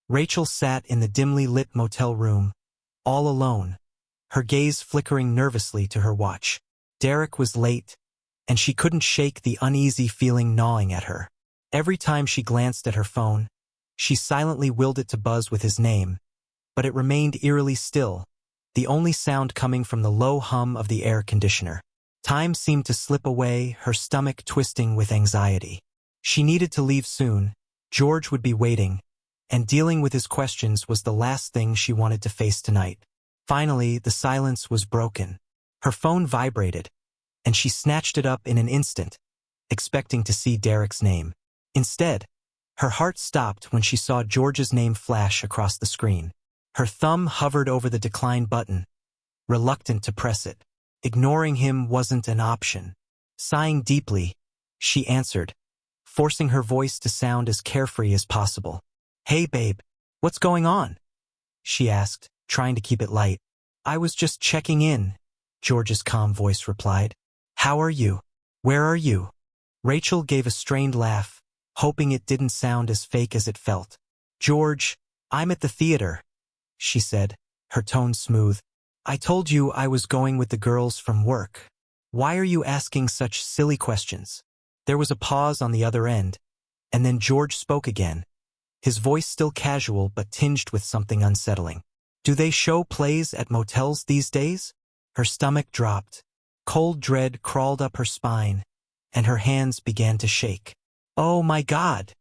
Rachel sat in the dimly lit motel room, all alone, her gaze flickering nervously to her watch. Derek was late, and she couldn't shake the uneasy feeling gnawing at her. Every time she glanced at her phone, she silently willed it to buzz with his name, but it remained eerily still, the only sound coming from the low hum of the air conditioner. Time seemed to slip away, her stomach twisting with anxiety. She needed to leave soon. George would be waiting, and dealing with his questions was the last thing she wanted to face tonight. Finally, the silence was broken. Her phone vibrated, and she snatched it up in an instant, expecting to see Derek's name. Instead, her heart stopped when she saw George's name flash across the screen. Her thumb hovered over the decline button, reluctant to press it. Ignoring him wasn't an option. Sighing deeply, she answered, forcing her voice to sound as carefree as possible. "Hey, babe, what's going on?" she asked, trying to keep it light. "I was just checking in," George's calm voice replied. "How are you? Where are you?" Rachel gave a strained laugh, hoping it didn't sound as fake as it felt. "George, I'm at the theater," she said, her tone smooth. "I told you I was going with the girls from work. Why are you asking such silly questions?" There was a pause on the other end, and then George spoke again, his voice still casual but tinged with something unsettling. "Do they show plays at motels these days?" Her stomach dropped. Cold dread crawled up her spine, and her hands began to shake. "Oh my God,"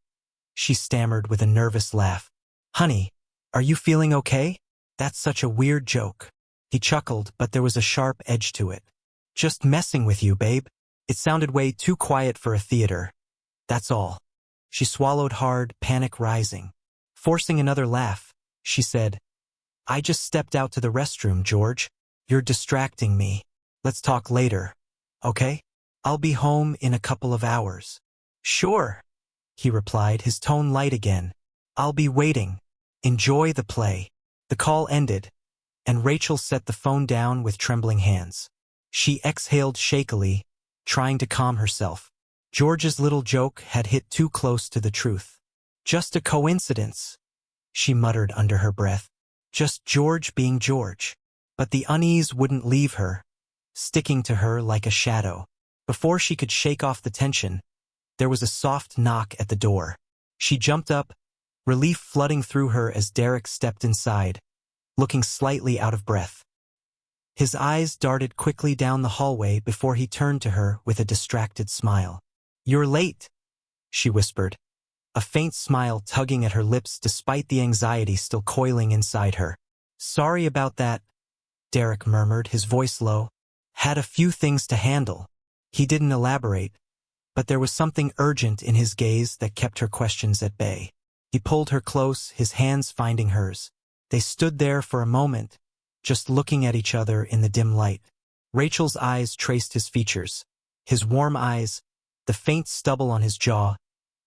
she stammered with a nervous laugh. "Honey, are you feeling okay? That's such a weird joke." He chuckled, but there was a sharp edge to it. "Just messing with you, babe." It sounded way too quiet for a theater. "That's all." She swallowed hard, panic rising. Forcing another laugh, she said, "I just stepped out to the restroom, George. You're distracting me. Let's talk later, okay? I'll be home in a couple of hours." "Sure," he replied, his tone light again. "I'll be waiting. Enjoy the play." The call ended, and Rachel set the phone down with trembling hands. She exhaled shakily, trying to calm herself. George's little joke had hit too close to the truth. "Just a coincidence," she muttered under her breath. "Just George being George." But the unease wouldn't leave her, sticking to her like a shadow. Before she could shake off the tension, there was a soft knock at the door. She jumped up, relief flooding through her as Derek stepped inside, looking slightly out of breath. His eyes darted quickly down the hallway before he turned to her with a distracted smile. "You're late," she whispered, a faint smile tugging at her lips despite the anxiety still coiling inside her. "Sorry about that," Derek murmured, his voice low. "Had a few things to handle." He didn't elaborate, but there was something urgent in his gaze that kept her questions at bay. He pulled her close, his hands finding hers. They stood there for a moment, just looking at each other in the dim light. Rachel's eyes traced his features, his warm eyes, the faint stubble on his jaw,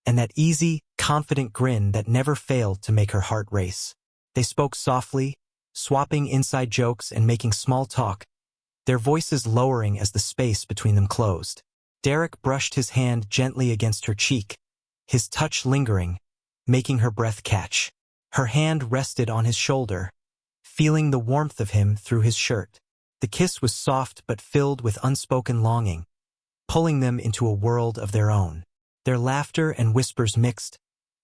and that easy, confident grin that never failed to make her heart race. They spoke softly, swapping inside jokes and making small talk, their voices lowering as the space between them closed. Derek brushed his hand gently against her cheek, his touch lingering, making her breath catch. Her hand rested on his shoulder, feeling the warmth of him through his shirt. The kiss was soft but filled with unspoken longing, pulling them into a world of their own. Their laughter and whispers mixed,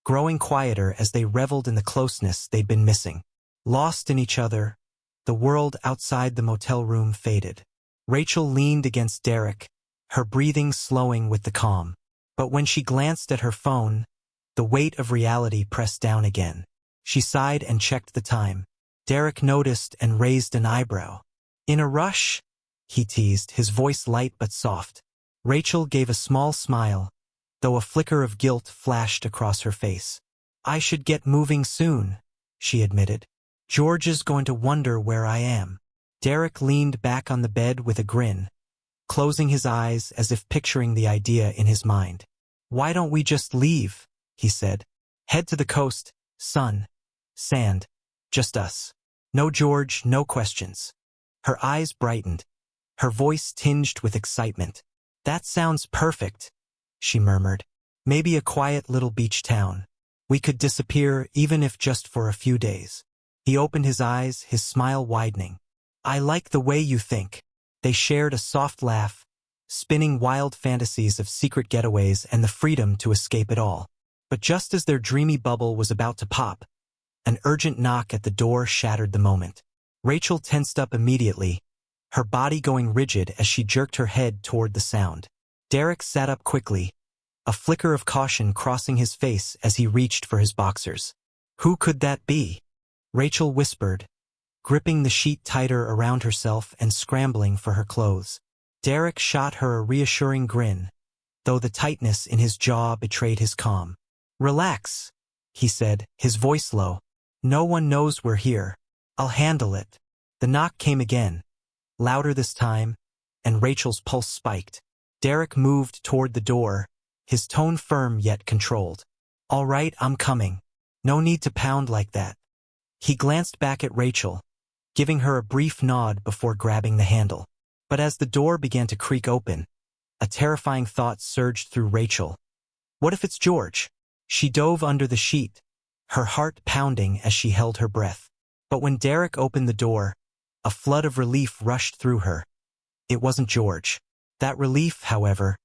growing quieter as they reveled in the closeness they'd been missing. Lost in each other, the world outside the motel room faded. Rachel leaned against Derek, her breathing slowing with the calm. But when she glanced at her phone, the weight of reality pressed down again. She sighed and checked the time. Derek noticed and raised an eyebrow. "In a rush?" he teased, his voice light but soft. Rachel gave a small smile, though a flicker of guilt flashed across her face. "I should get moving soon," she admitted. "George is going to wonder where I am." Derek leaned back on the bed with a grin, closing his eyes as if picturing the idea in his mind. "Why don't we just leave?" he said. "Head to the coast, sun, sand, just us. No George, no questions." Her eyes brightened, her voice tinged with excitement. "That sounds perfect," she murmured. "Maybe a quiet little beach town, We could disappear even if just for a few days. He opened his eyes, his smile widening. I like the way you think. They shared a soft laugh, spinning wild fantasies of secret getaways and the freedom to escape it all. But just as their dreamy bubble was about to pop, an urgent knock at the door shattered the moment. Rachel tensed up immediately, her body going rigid as she jerked her head toward the sound. Derek sat up quickly, a flicker of caution crossing his face as he reached for his boxers. Who could that be? Rachel whispered, gripping the sheet tighter around herself and scrambling for her clothes. Derek shot her a reassuring grin, though the tightness in his jaw betrayed his calm. Relax, he said, his voice low. No one knows we're here. I'll handle it. The knock came again, louder this time, and Rachel's pulse spiked. Derek moved toward the door, his tone firm yet controlled. All right, I'm coming. No need to pound like that. He glanced back at Rachel, giving her a brief nod before grabbing the handle. But as the door began to creak open, a terrifying thought surged through Rachel. What if it's George? She dove under the sheet, her heart pounding as she held her breath. But when Derek opened the door, a flood of relief rushed through her. It wasn't George. That relief, however,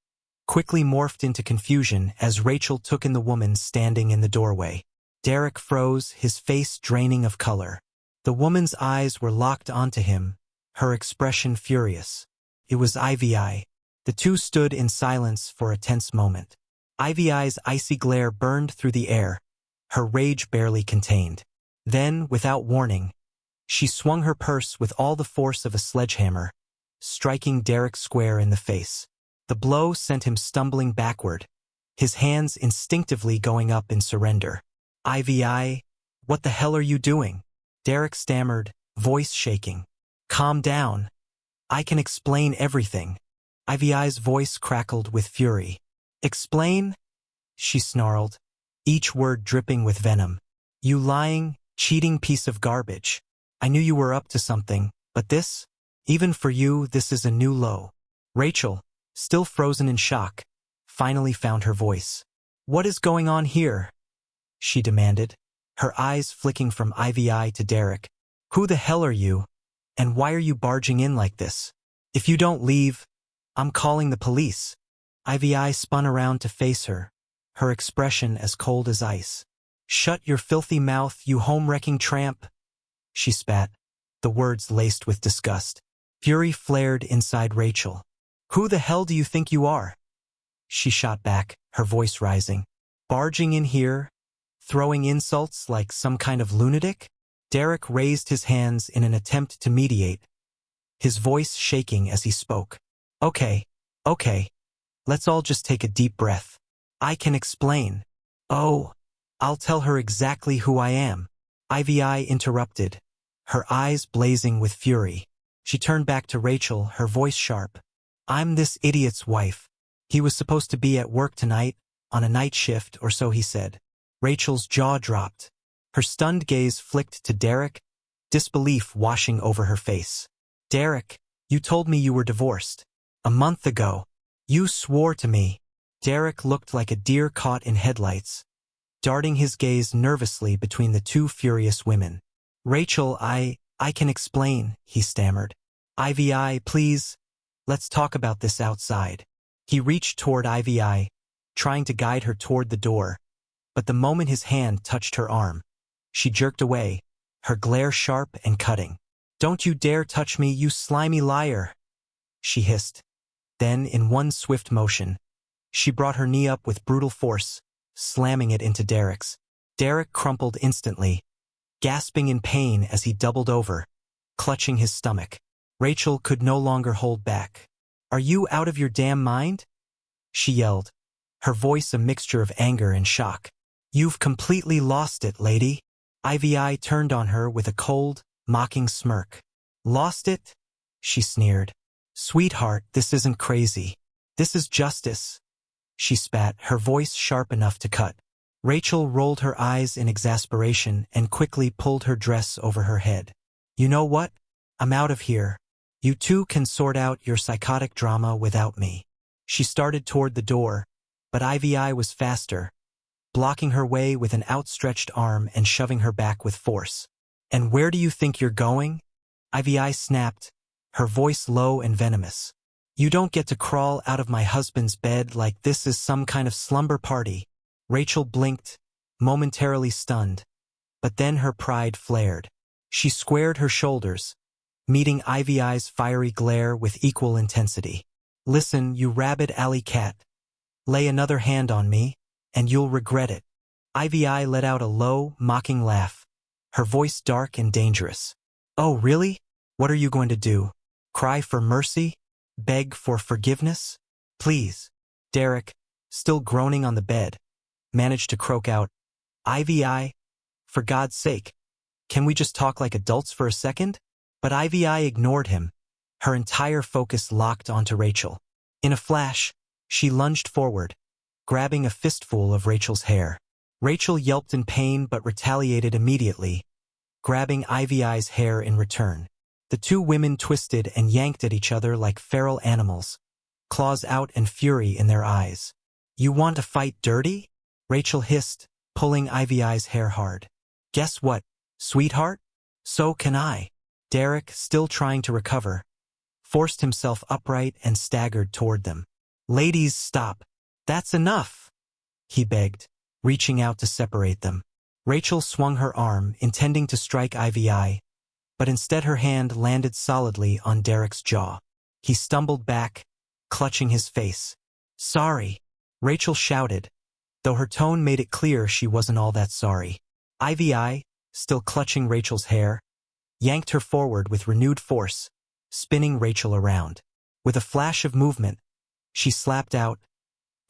quickly morphed into confusion as Rachel took in the woman standing in the doorway. Derek froze, his face draining of color. The woman's eyes were locked onto him, her expression furious. It was Ivy. The two stood in silence for a tense moment. Ivy's icy glare burned through the air, her rage barely contained. Then, without warning, she swung her purse with all the force of a sledgehammer, striking Derek square in the face. The blow sent him stumbling backward, his hands instinctively going up in surrender. Ivy, what the hell are you doing? Derek stammered, voice shaking. Calm down. I can explain everything. Ivy's voice crackled with fury. Explain? She snarled, each word dripping with venom. You lying, cheating piece of garbage. I knew you were up to something, but this? Even for you, this is a new low. Rachel, still frozen in shock, finally found her voice. What is going on here? She demanded, her eyes flicking from Ivy to Derek. Who the hell are you? And why are you barging in like this? If you don't leave, I'm calling the police. Ivy spun around to face her, her expression as cold as ice. Shut your filthy mouth, you home-wrecking tramp, she spat, the words laced with disgust. Fury flared inside Rachel. Who the hell do you think you are? She shot back, her voice rising. Barging in here, throwing insults like some kind of lunatic? Derek raised his hands in an attempt to mediate, his voice shaking as he spoke. Okay. Let's all just take a deep breath. I can explain. Oh, I'll tell her exactly who I am. Ivy interrupted, her eyes blazing with fury. She turned back to Rachel, her voice sharp. I'm this idiot's wife. He was supposed to be at work tonight, on a night shift, or so he said. Rachel's jaw dropped. Her stunned gaze flicked to Derek, disbelief washing over her face. Derek, you told me you were divorced. A month ago. You swore to me. Derek looked like a deer caught in headlights, darting his gaze nervously between the two furious women. Rachel, I can explain, he stammered. Ivy, please, let's talk about this outside. He reached toward Ivy, trying to guide her toward the door, but the moment his hand touched her arm, she jerked away, her glare sharp and cutting. Don't you dare touch me, you slimy liar, she hissed. Then, in one swift motion, she brought her knee up with brutal force, slamming it into Derek's. Derek crumpled instantly, gasping in pain as he doubled over, clutching his stomach. Rachel could no longer hold back. Are you out of your damn mind? She yelled, her voice a mixture of anger and shock. You've completely lost it, lady. Ivy turned on her with a cold, mocking smirk. Lost it? She sneered. Sweetheart, this isn't crazy. This is justice. She spat, her voice sharp enough to cut. Rachel rolled her eyes in exasperation and quickly pulled her dress over her head. You know what? I'm out of here. You two can sort out your psychotic drama without me. She started toward the door, but Ivy was faster, blocking her way with an outstretched arm and shoving her back with force. "And where do you think you're going?" Ivy snapped, her voice low and venomous. "You don't get to crawl out of my husband's bed like this is some kind of slumber party." Rachel blinked, momentarily stunned, but then her pride flared. She squared her shoulders, meeting Ivy's fiery glare with equal intensity. "Listen, you rabid alley cat. Lay another hand on me, and you'll regret it." Ivy let out a low, mocking laugh, her voice dark and dangerous. "Oh, really? What are you going to do? Cry for mercy? Beg for forgiveness? Please." Derek, still groaning on the bed, managed to croak out, "Ivy, for God's sake, can we just talk like adults for a second?" But Ivy ignored him, her entire focus locked onto Rachel. In a flash, she lunged forward, grabbing a fistful of Rachel's hair. Rachel yelped in pain but retaliated immediately, grabbing Ivy's hair in return. The two women twisted and yanked at each other like feral animals, claws out and fury in their eyes. "You want to fight dirty?" Rachel hissed, pulling Ivy's hair hard. "Guess what, sweetheart? So can I." Derek, still trying to recover, forced himself upright and staggered toward them. "Ladies, stop. That's enough," he begged, reaching out to separate them. Rachel swung her arm, intending to strike Ivy, but instead her hand landed solidly on Derek's jaw. He stumbled back, clutching his face. "Sorry," Rachel shouted, though her tone made it clear she wasn't all that sorry. Ivy, still clutching Rachel's hair, yanked her forward with renewed force, spinning Rachel around. With a flash of movement, she slapped out,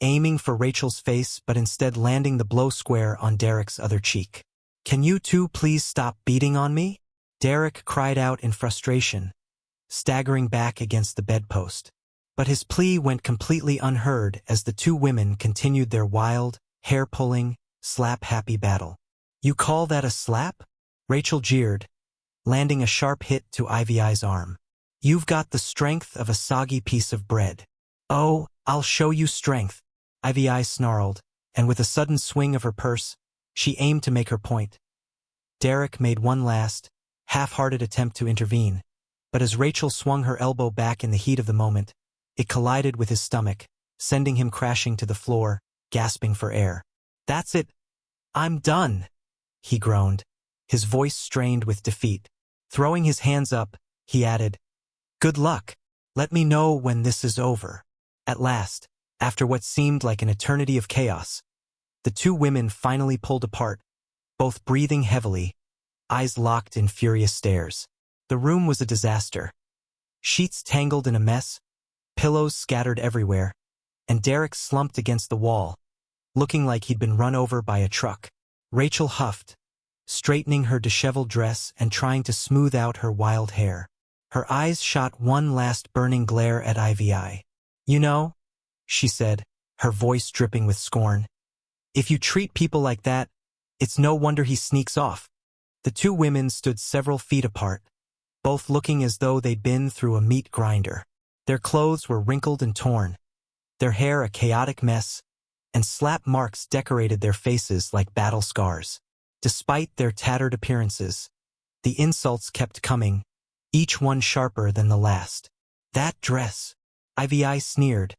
aiming for Rachel's face but instead landing the blow square on Derek's other cheek. "Can you two please stop beating on me?" Derek cried out in frustration, staggering back against the bedpost. But his plea went completely unheard as the two women continued their wild, hair-pulling, slap-happy battle. "You call that a slap?" Rachel jeered, landing a sharp hit to Ivy's arm. "You've got the strength of a soggy piece of bread." "Oh, I'll show you strength," Ivy snarled, and with a sudden swing of her purse, she aimed to make her point. Derek made one last, half-hearted attempt to intervene, but as Rachel swung her elbow back in the heat of the moment, it collided with his stomach, sending him crashing to the floor, gasping for air. "That's it. I'm done," he groaned, his voice strained with defeat. Throwing his hands up, he added, "Good luck. Let me know when this is over." At last, after what seemed like an eternity of chaos, the two women finally pulled apart, both breathing heavily, eyes locked in furious stares. The room was a disaster. Sheets tangled in a mess, pillows scattered everywhere, and Derek slumped against the wall, looking like he'd been run over by a truck. Rachel huffed, straightening her disheveled dress and trying to smooth out her wild hair. Her eyes shot one last burning glare at Ivy. "You know," she said, her voice dripping with scorn, "if you treat people like that, it's no wonder he sneaks off." The two women stood several feet apart, both looking as though they'd been through a meat grinder. Their clothes were wrinkled and torn, their hair a chaotic mess, and slap marks decorated their faces like battle scars. Despite their tattered appearances, the insults kept coming, each one sharper than the last. "That dress," Ivy sneered,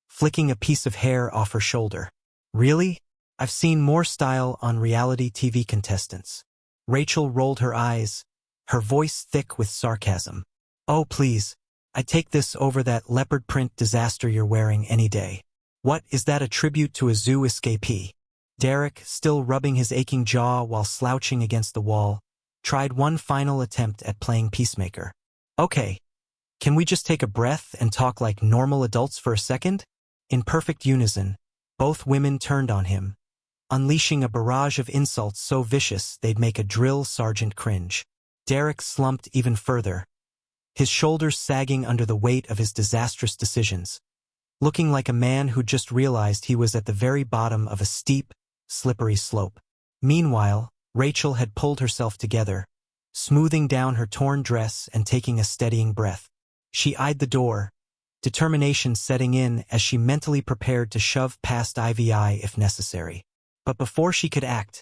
flicking a piece of hair off her shoulder. "Really? I've seen more style on reality TV contestants." Rachel rolled her eyes, her voice thick with sarcasm. "Oh, please, I'd take this over that leopard print disaster you're wearing any day." "What, is that a tribute to a zoo escapee?" Derek, still rubbing his aching jaw while slouching against the wall, tried one final attempt at playing peacemaker. "Okay, can we just take a breath and talk like normal adults for a second?" In perfect unison, both women turned on him, unleashing a barrage of insults so vicious they'd make a drill sergeant cringe. Derek slumped even further, his shoulders sagging under the weight of his disastrous decisions, looking like a man who just realized he was at the very bottom of a steep, slippery slope. Meanwhile, Rachel had pulled herself together, smoothing down her torn dress and taking a steadying breath. She eyed the door, determination setting in as she mentally prepared to shove past Ivy if necessary. But before she could act,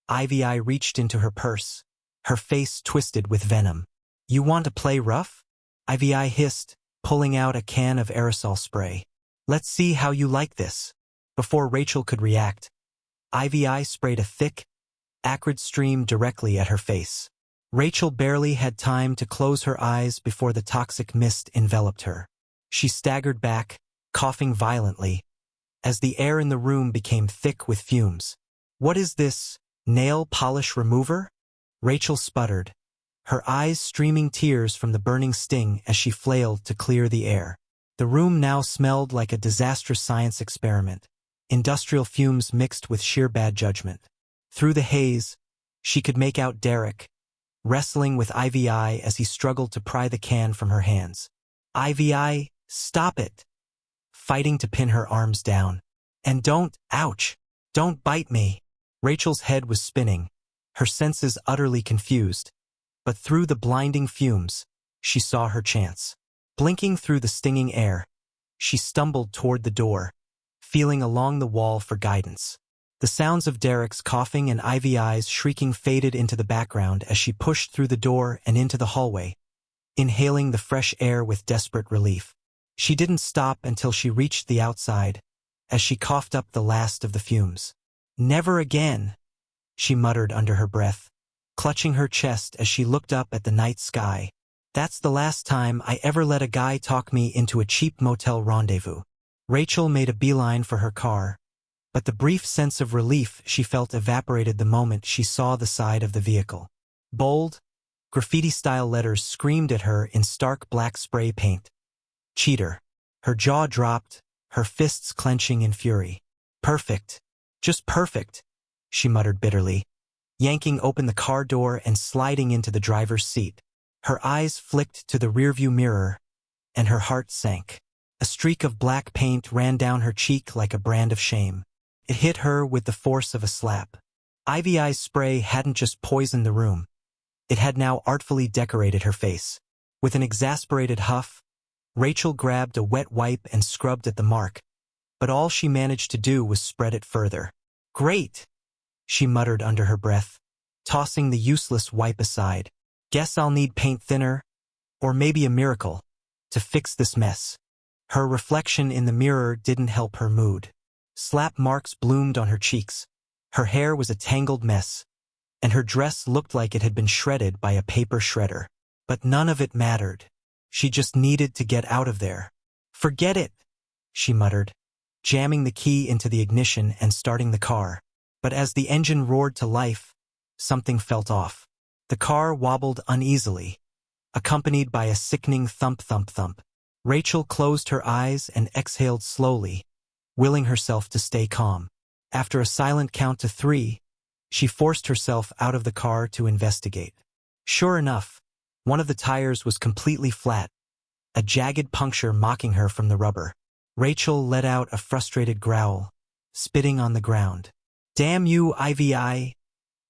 Ivy reached into her purse, her face twisted with venom. "You want to play rough?" Ivy hissed, pulling out a can of aerosol spray. "Let's see how you like this." Before Rachel could react, Ivy sprayed a thick, acrid stream directly at her face. Rachel barely had time to close her eyes before the toxic mist enveloped her. She staggered back, coughing violently, as the air in the room became thick with fumes. "What is this, nail polish remover?" Rachel sputtered, her eyes streaming tears from the burning sting as she flailed to clear the air. The room now smelled like a disastrous science experiment, industrial fumes mixed with sheer bad judgment. Through the haze, she could make out Derek, wrestling with Ivy as he struggled to pry the can from her hands. "Ivy, stop it!" Fighting to pin her arms down. "And ouch, don't bite me." Rachel's head was spinning, her senses utterly confused, but through the blinding fumes, she saw her chance. Blinking through the stinging air, she stumbled toward the door, feeling along the wall for guidance. The sounds of Derek's coughing and Ivy's shrieking faded into the background as she pushed through the door and into the hallway, inhaling the fresh air with desperate relief. She didn't stop until she reached the outside, as she coughed up the last of the fumes. "Never again," she muttered under her breath, clutching her chest as she looked up at the night sky. "That's the last time I ever let a guy talk me into a cheap motel rendezvous." Rachel made a beeline for her car, but the brief sense of relief she felt evaporated the moment she saw the side of the vehicle. Bold, graffiti-style letters screamed at her in stark black spray paint. "Cheater." Her jaw dropped, her fists clenching in fury. "Perfect. Just perfect," she muttered bitterly, yanking open the car door and sliding into the driver's seat. Her eyes flicked to the rearview mirror, and her heart sank. A streak of black paint ran down her cheek like a brand of shame. It hit her with the force of a slap. Ivy's spray hadn't just poisoned the room. It had now artfully decorated her face. With an exasperated huff, Rachel grabbed a wet wipe and scrubbed at the mark, but all she managed to do was spread it further. "Great," she muttered under her breath, tossing the useless wipe aside. "Guess I'll need paint thinner, or maybe a miracle, to fix this mess." Her reflection in the mirror didn't help her mood. Slap marks bloomed on her cheeks. Her hair was a tangled mess, and her dress looked like it had been shredded by a paper shredder. But none of it mattered. She just needed to get out of there. "Forget it," she muttered, jamming the key into the ignition and starting the car. But as the engine roared to life, something felt off. The car wobbled uneasily, accompanied by a sickening thump-thump-thump. Rachel closed her eyes and exhaled slowly, willing herself to stay calm. After a silent count to 3, she forced herself out of the car to investigate. Sure enough, one of the tires was completely flat, a jagged puncture mocking her from the rubber. Rachel let out a frustrated growl, spitting on the ground. "Damn you, Ivy,"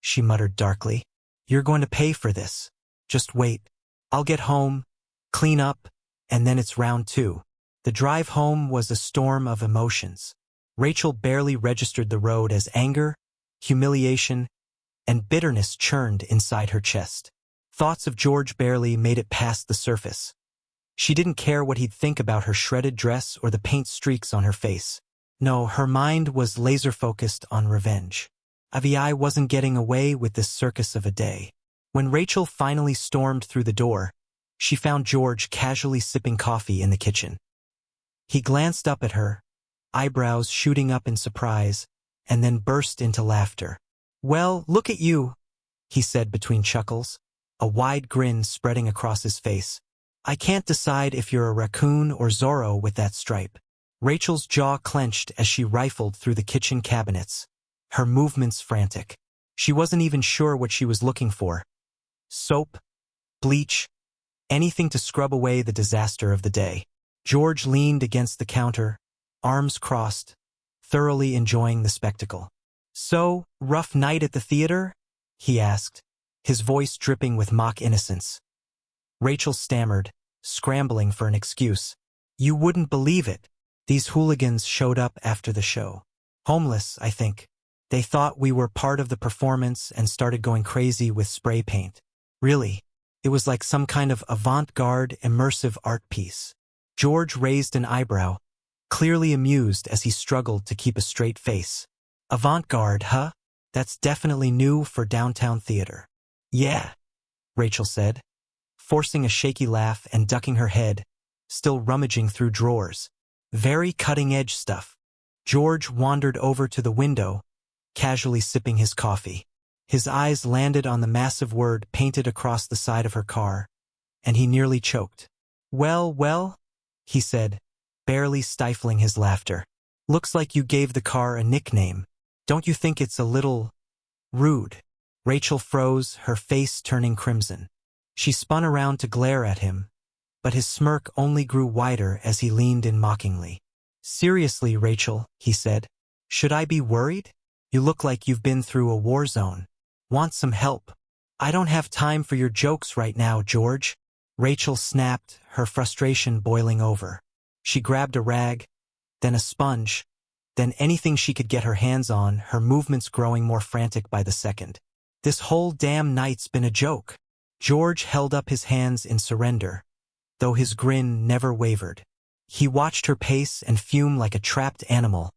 she muttered darkly. "You're going to pay for this. Just wait. I'll get home, clean up, and then it's round 2. The drive home was a storm of emotions. Rachel barely registered the road as anger, humiliation, and bitterness churned inside her chest. Thoughts of George barely made it past the surface. She didn't care what he'd think about her shredded dress or the paint streaks on her face. No, her mind was laser-focused on revenge. Ivy wasn't getting away with this circus of a day. When Rachel finally stormed through the door, she found George casually sipping coffee in the kitchen. He glanced up at her, eyebrows shooting up in surprise, and then burst into laughter. "Well, look at you," he said between chuckles, a wide grin spreading across his face. "I can't decide if you're a raccoon or Zorro with that stripe." Rachel's jaw clenched as she rifled through the kitchen cabinets, her movements frantic. She wasn't even sure what she was looking for. Soap, bleach, anything to scrub away the disaster of the day. George leaned against the counter, arms crossed, thoroughly enjoying the spectacle. "So, rough night at the theater?" he asked, his voice dripping with mock innocence. Rachel stammered, scrambling for an excuse. "You wouldn't believe it. These hooligans showed up after the show. Homeless, I think. They thought we were part of the performance and started going crazy with spray paint. Really, it was like some kind of avant-garde, immersive art piece. George raised an eyebrow, clearly amused as he struggled to keep a straight face. Avant-garde, huh? That's definitely new for downtown theater. Yeah, Rachel said, forcing a shaky laugh and ducking her head, still rummaging through drawers. Very cutting-edge stuff. George wandered over to the window, casually sipping his coffee. His eyes landed on the massive word painted across the side of her car, and he nearly choked. Well, he said, barely stifling his laughter. Looks like you gave the car a nickname. Don't you think it's a little rude? Rachel froze, her face turning crimson. She spun around to glare at him, but his smirk only grew wider as he leaned in mockingly. Seriously, Rachel, he said. Should I be worried? You look like you've been through a war zone. Want some help? I don't have time for your jokes right now, George. Rachel snapped, her frustration boiling over. She grabbed a rag, then a sponge, then anything she could get her hands on, her movements growing more frantic by the second. This whole damn night's been a joke. George held up his hands in surrender, though his grin never wavered. He watched her pace and fume like a trapped animal,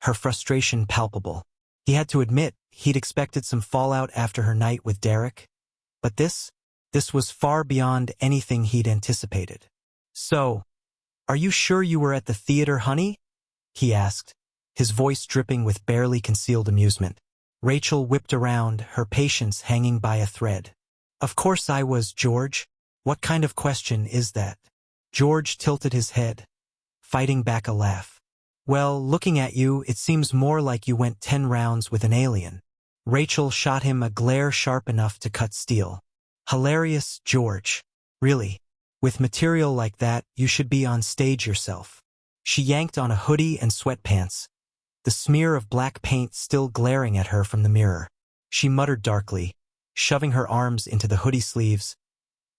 her frustration palpable. He had to admit he'd expected some fallout after her night with Derek, but this was far beyond anything he'd anticipated. So, are you sure you were at the theater, honey? He asked, his voice dripping with barely concealed amusement. Rachel whipped around, her patience hanging by a thread. Of course I was, George. What kind of question is that? George tilted his head, fighting back a laugh. Well, looking at you, it seems more like you went 10 rounds with an alien. Rachel shot him a glare sharp enough to cut steel. Hilarious, George. Really. With material like that, you should be on stage yourself. She yanked on a hoodie and sweatpants, the smear of black paint still glaring at her from the mirror. She muttered darkly, shoving her arms into the hoodie sleeves.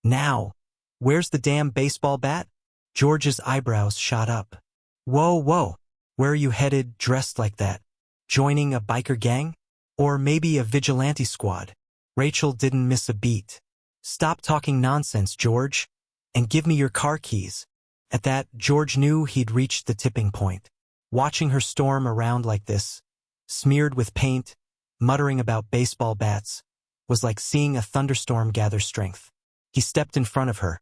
Now, where's the damn baseball bat? George's eyebrows shot up. Whoa. Where are you headed dressed like that? Joining a biker gang? Or maybe a vigilante squad? Rachel didn't miss a beat. Stop talking nonsense, George, and give me your car keys. At that, George knew he'd reached the tipping point. Watching her storm around like this, smeared with paint, muttering about baseball bats, was like seeing a thunderstorm gather strength. He stepped in front of her,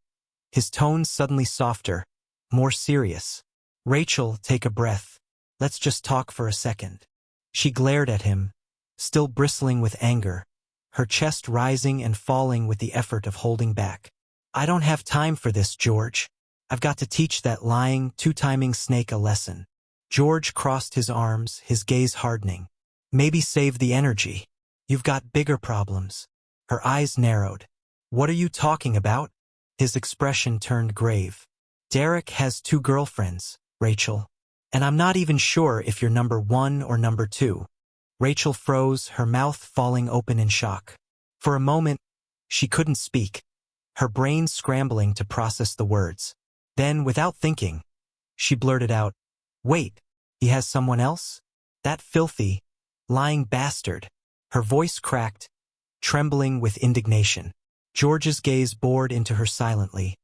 his tone suddenly softer, more serious. Rachel, take a breath. Let's just talk for a second. She glared at him, still bristling with anger, her chest rising and falling with the effort of holding back. I don't have time for this, George. I've got to teach that lying, two-timing snake a lesson. George crossed his arms, his gaze hardening. Maybe save the energy. You've got bigger problems. Her eyes narrowed. What are you talking about? His expression turned grave. Derek has 2 girlfriends, Rachel. And I'm not even sure if you're number 1 or number 2. Rachel froze, her mouth falling open in shock. For a moment, she couldn't speak, her brain scrambling to process the words. Then, without thinking, she blurted out, Wait, he has someone else? That filthy, lying bastard. Her voice cracked, trembling with indignation. George's gaze bored into her silently,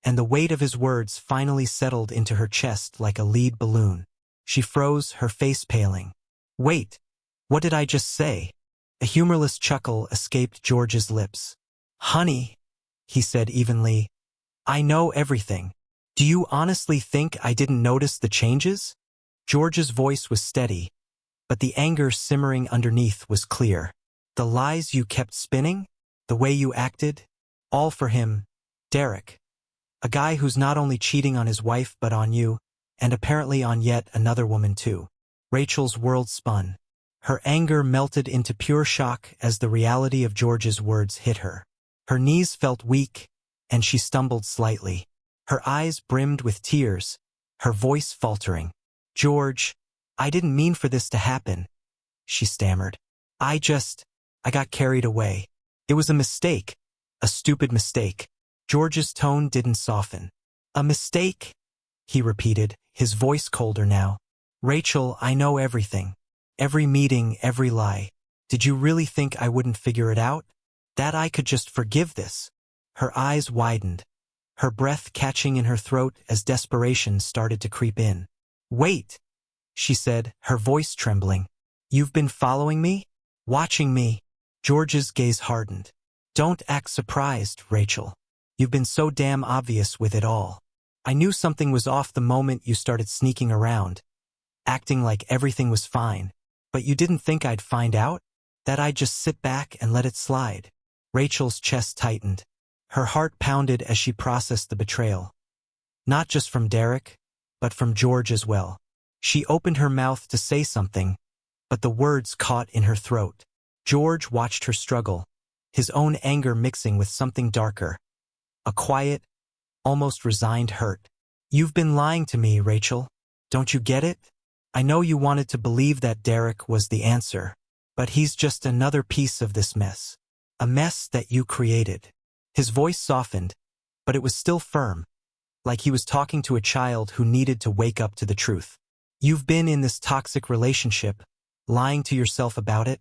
and the weight of his words finally settled into her chest like a lead balloon. She froze, her face paling. Wait, what did I just say? A humorless chuckle escaped George's lips. Honey, he said evenly, I know everything. Do you honestly think I didn't notice the changes? George's voice was steady, but the anger simmering underneath was clear. The lies you kept spinning, the way you acted, all for him, Derek. A guy who's not only cheating on his wife but on you, and apparently on yet another woman too. Rachel's world spun. Her anger melted into pure shock as the reality of George's words hit her. Her knees felt weak, and she stumbled slightly. Her eyes brimmed with tears, her voice faltering. George, I didn't mean for this to happen, she stammered. I got carried away. It was a mistake, a stupid mistake. George's tone didn't soften. A mistake? He repeated, his voice colder now. Rachel, I know everything. Every meeting, every lie. Did you really think I wouldn't figure it out? That I could just forgive this? Her eyes widened, her breath catching in her throat as desperation started to creep in. Wait, she said, her voice trembling. You've been following me? Watching me? George's gaze hardened. Don't act surprised, Rachel. You've been so damn obvious with it all. I knew something was off the moment you started sneaking around, acting like everything was fine. But you didn't think I'd find out? That I'd just sit back and let it slide? Rachel's chest tightened. Her heart pounded as she processed the betrayal. Not just from Derek, but from George as well. She opened her mouth to say something, but the words caught in her throat. George watched her struggle, his own anger mixing with something darker. A quiet, almost resigned hurt. You've been lying to me, Rachel. Don't you get it? I know you wanted to believe that Derek was the answer, but he's just another piece of this mess. A mess that you created. His voice softened, but it was still firm, like he was talking to a child who needed to wake up to the truth. You've been in this toxic relationship, lying to yourself about it,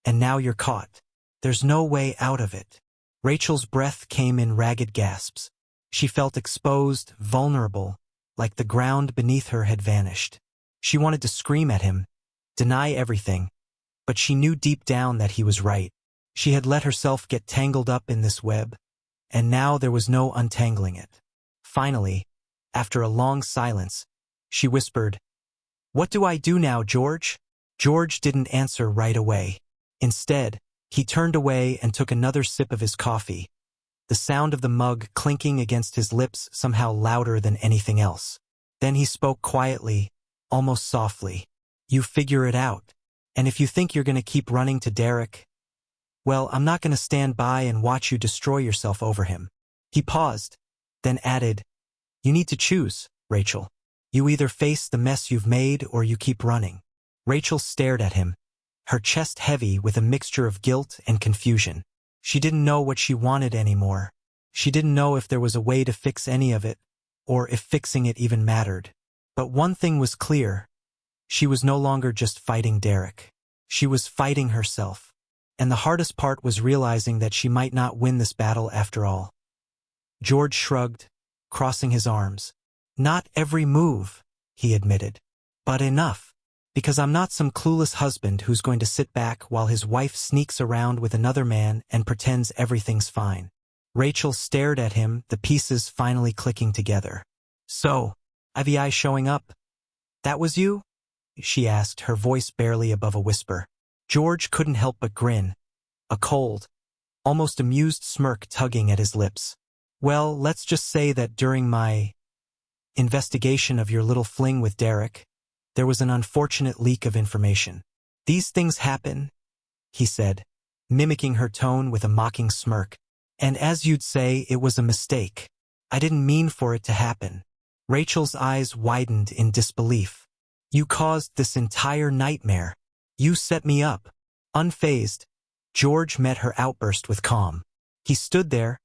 and now you're caught. There's no way out of it. Rachel's breath came in ragged gasps. She felt exposed, vulnerable, like the ground beneath her had vanished. She wanted to scream at him, deny everything, but she knew deep down that he was right. She had let herself get tangled up in this web, and now there was no untangling it. Finally, after a long silence, she whispered, "What do I do now, George?" George didn't answer right away. Instead, he turned away and took another sip of his coffee, the sound of the mug clinking against his lips somehow louder than anything else. Then he spoke quietly, almost softly. You figure it out. And if you think you're going to keep running to Derek, well, I'm not going to stand by and watch you destroy yourself over him. He paused, then added, You need to choose, Rachel. You either face the mess you've made or you keep running. Rachel stared at him, her chest heavy with a mixture of guilt and confusion. She didn't know what she wanted anymore. She didn't know if there was a way to fix any of it, or if fixing it even mattered. But one thing was clear. She was no longer just fighting Derek. She was fighting herself. And the hardest part was realizing that she might not win this battle after all. George shrugged, crossing his arms. Not every move, he admitted. But enough. Because I'm not some clueless husband who's going to sit back while his wife sneaks around with another man and pretends everything's fine. Rachel stared at him, the pieces finally clicking together. So, IVI showing up? That was you? She asked, her voice barely above a whisper. George couldn't help but grin, a cold, almost amused smirk tugging at his lips. Well, let's just say that during my investigation of your little fling with Derek, there was an unfortunate leak of information. These things happen, he said, mimicking her tone with a mocking smirk. And as you'd say, it was a mistake. I didn't mean for it to happen. Rachel's eyes widened in disbelief. You caused this entire nightmare. You set me up. Unfazed, George met her outburst with calm. He stood there,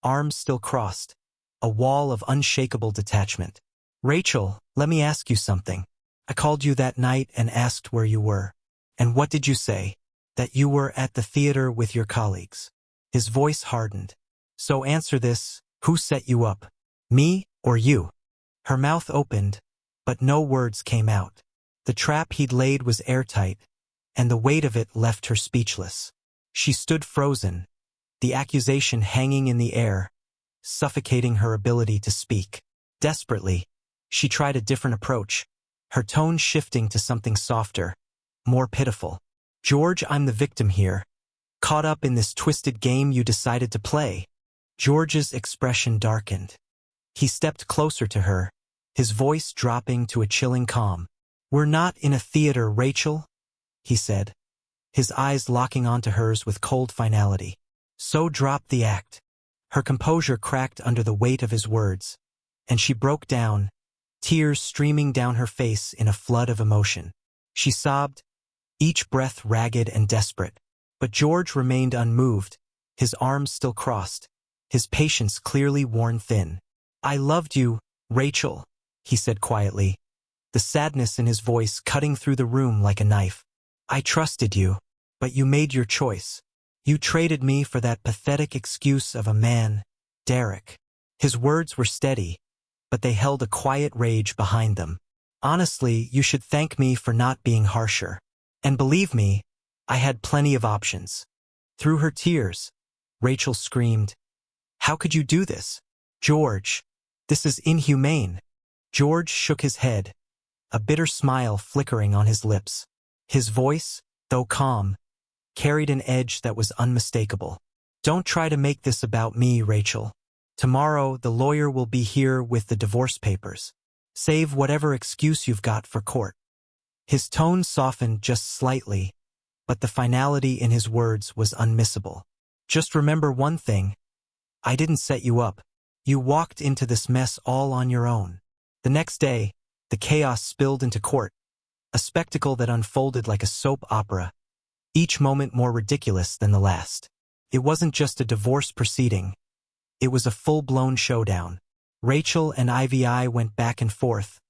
arms still crossed, a wall of unshakable detachment. Rachel, let me ask you something. I called you that night and asked where you were. And what did you say? That you were at the theater with your colleagues. His voice hardened. So answer this, who set you up? Me or you? Her mouth opened, but no words came out. The trap he'd laid was airtight, and the weight of it left her speechless. She stood frozen, the accusation hanging in the air, suffocating her ability to speak. Desperately, she tried a different approach, her tone shifting to something softer, more pitiful. George, I'm the victim here, caught up in this twisted game you decided to play. George's expression darkened. He stepped closer to her, his voice dropping to a chilling calm. We're not in a theater, Rachel, he said, his eyes locking onto hers with cold finality. So drop the act. Her composure cracked under the weight of his words, and she broke down, tears streaming down her face in a flood of emotion. She sobbed, each breath ragged and desperate. But George remained unmoved, his arms still crossed, his patience clearly worn thin. I loved you, Rachel, he said quietly, the sadness in his voice cutting through the room like a knife. I trusted you, but you made your choice. You traded me for that pathetic excuse of a man, Derek. His words were steady, but they held a quiet rage behind them. Honestly, you should thank me for not being harsher. And believe me, I had plenty of options. Through her tears, Rachel screamed, "How could you do this? George, this is inhumane." George shook his head, a bitter smile flickering on his lips. His voice, though calm, carried an edge that was unmistakable. "Don't try to make this about me, Rachel. Tomorrow, the lawyer will be here with the divorce papers. Save whatever excuse you've got for court." His tone softened just slightly, but the finality in his words was unmissable. "Just remember one thing. I didn't set you up. You walked into this mess all on your own." The next day, the chaos spilled into court, a spectacle that unfolded like a soap opera, each moment more ridiculous than the last. It wasn't just a divorce proceeding. It was a full-blown showdown. Rachel and Ivy went back and forth,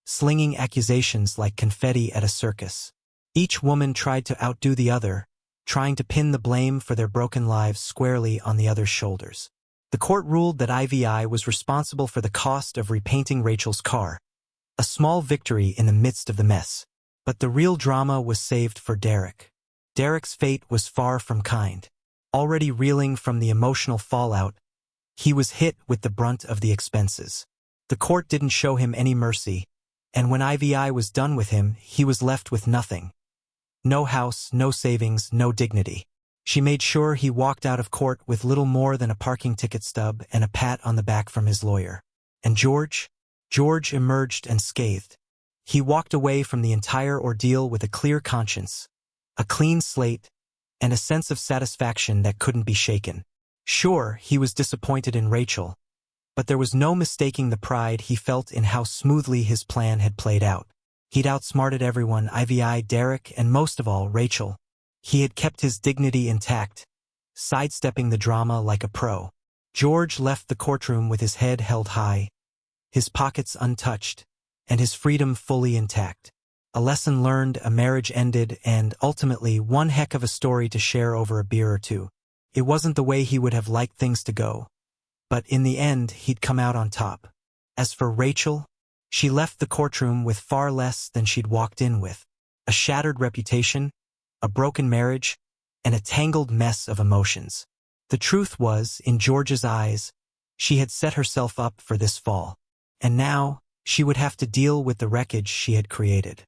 slinging accusations like confetti at a circus. Each woman tried to outdo the other, trying to pin the blame for their broken lives squarely on the other's shoulders. The court ruled that Ivy was responsible for the cost of repainting Rachel's car, a small victory in the midst of the mess. But the real drama was saved for Derek. Derek's fate was far from kind. Already reeling from the emotional fallout, he was hit with the brunt of the expenses. The court didn't show him any mercy, and when Ivy was done with him, he was left with nothing. No house, no savings, no dignity. She made sure he walked out of court with little more than a parking ticket stub and a pat on the back from his lawyer. And George emerged unscathed. He walked away from the entire ordeal with a clear conscience, a clean slate, and a sense of satisfaction that couldn't be shaken. Sure, he was disappointed in Rachel, but there was no mistaking the pride he felt in how smoothly his plan had played out. He'd outsmarted everyone, Ivy, Derek, and most of all, Rachel. He had kept his dignity intact, sidestepping the drama like a pro. George left the courtroom with his head held high, his pockets untouched, and his freedom fully intact. A lesson learned, a marriage ended, and ultimately one heck of a story to share over a beer or two. It wasn't the way he would have liked things to go, but in the end, he'd come out on top. As for Rachel, she left the courtroom with far less than she'd walked in with: a shattered reputation, a broken marriage, and a tangled mess of emotions. The truth was, in George's eyes, she had set herself up for this fall, and now she would have to deal with the wreckage she had created.